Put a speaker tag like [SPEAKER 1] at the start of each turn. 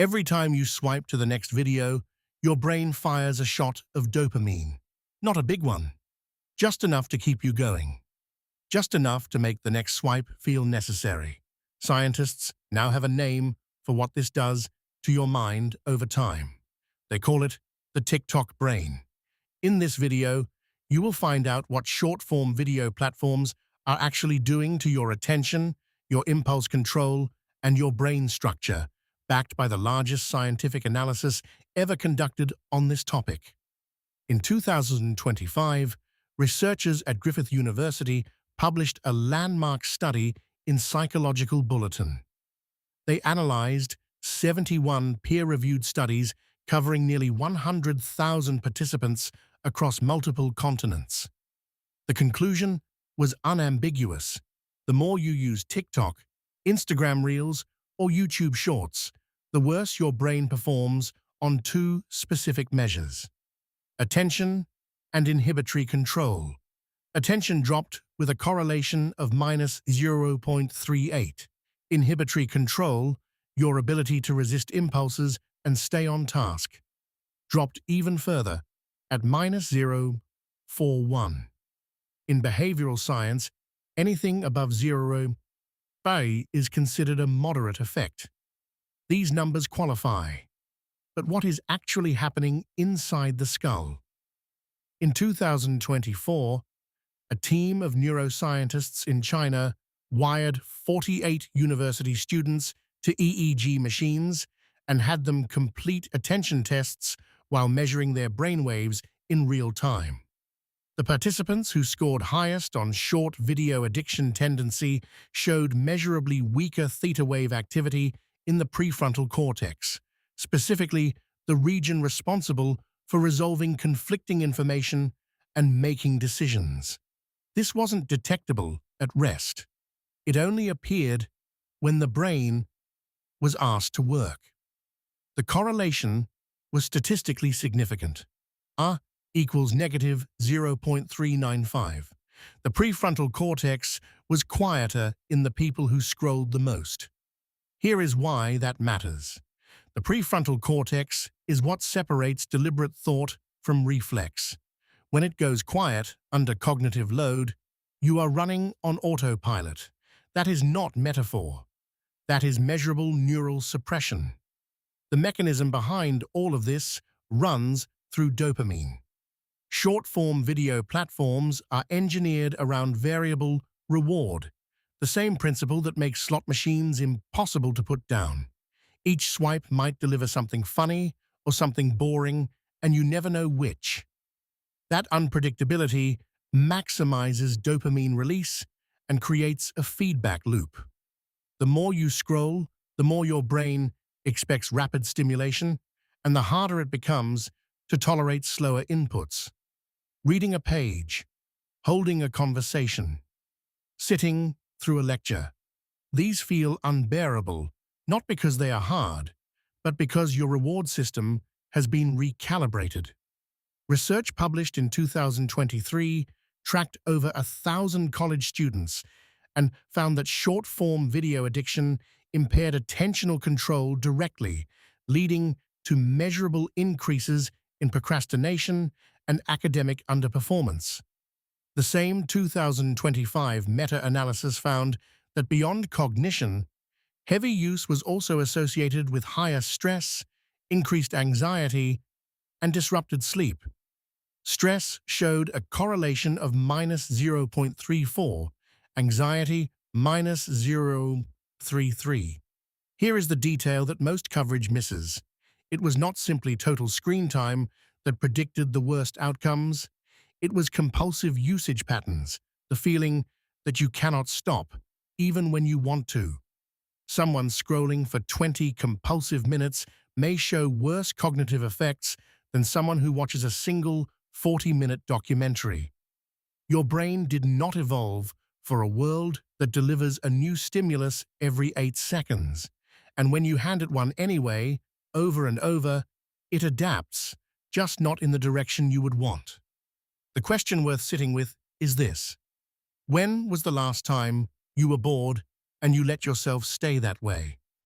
[SPEAKER 1] Every time you swipe to the next video, your brain fires a shot of dopamine. Not a big one, just enough to keep you going. Just enough to make the next swipe feel necessary. Scientists now have a name for what this does to your mind over time. They call it the TikTok brain. In this video, you will find out what short-form video platforms are actually doing to your attention, your impulse control, and your brain structure, backed by the largest scientific analysis ever conducted on this topic. In 2025, researchers at Griffith University published a landmark study in Psychological Bulletin. They analyzed 71 peer-reviewed studies covering nearly 100,000 participants across multiple continents. The conclusion was unambiguous. The more you use TikTok, Instagram Reels, or YouTube Shorts, the worse your brain performs on two specific measures: attention and inhibitory control. Attention dropped with a correlation of -0.38. Inhibitory control, your ability to resist impulses and stay on task, dropped even further at -0.41. In behavioral science, anything above 0.5 is considered a moderate effect. These numbers qualify. But what is actually happening inside the skull? In 2024, a team of neuroscientists in China wired 48 university students to EEG machines and had them complete attention tests while measuring their brainwaves in real time. The participants who scored highest on short video addiction tendency showed measurably weaker theta wave activity in the prefrontal cortex, specifically the region responsible for resolving conflicting information and making decisions. This wasn't detectable at rest. It only appeared when the brain was asked to work. The correlation was statistically significant. A equals -0.395. The prefrontal cortex was quieter in the people who scrolled the most. Here is why that matters. The prefrontal cortex is what separates deliberate thought from reflex. When it goes quiet under cognitive load, you are running on autopilot. That is not metaphor. That is measurable neural suppression. The mechanism behind all of this runs through dopamine. Short-form video platforms are engineered around variable reward, the same principle that makes slot machines impossible to put down. Each swipe might deliver something funny or something boring, and you never know which. That unpredictability maximizes dopamine release and creates a feedback loop. The more you scroll, the more your brain expects rapid stimulation, and the harder it becomes to tolerate slower inputs. Reading a page, holding a conversation, sitting through a lecture. These feel unbearable, not because they are hard, but because your reward system has been recalibrated. Research published in 2023 tracked over 1,000 college students and found that short-form video addiction impaired attentional control directly, leading to measurable increases in procrastination and academic underperformance. The same 2025 meta-analysis found that beyond cognition, heavy use was also associated with higher stress, increased anxiety, and disrupted sleep. Stress showed a correlation of -0.34, anxiety -0.33. Here is the detail that most coverage misses. It was not simply total screen time that predicted the worst outcomes. It was compulsive usage patterns, the feeling that you cannot stop, even when you want to. Someone scrolling for 20 compulsive minutes may show worse cognitive effects than someone who watches a single 40-minute documentary. Your brain did not evolve for a world that delivers a new stimulus every 8 seconds. And when you hand it one anyway, over and over, it adapts, just not in the direction you would want. The question worth sitting with is this: when was the last time you were bored and you let yourself stay that way?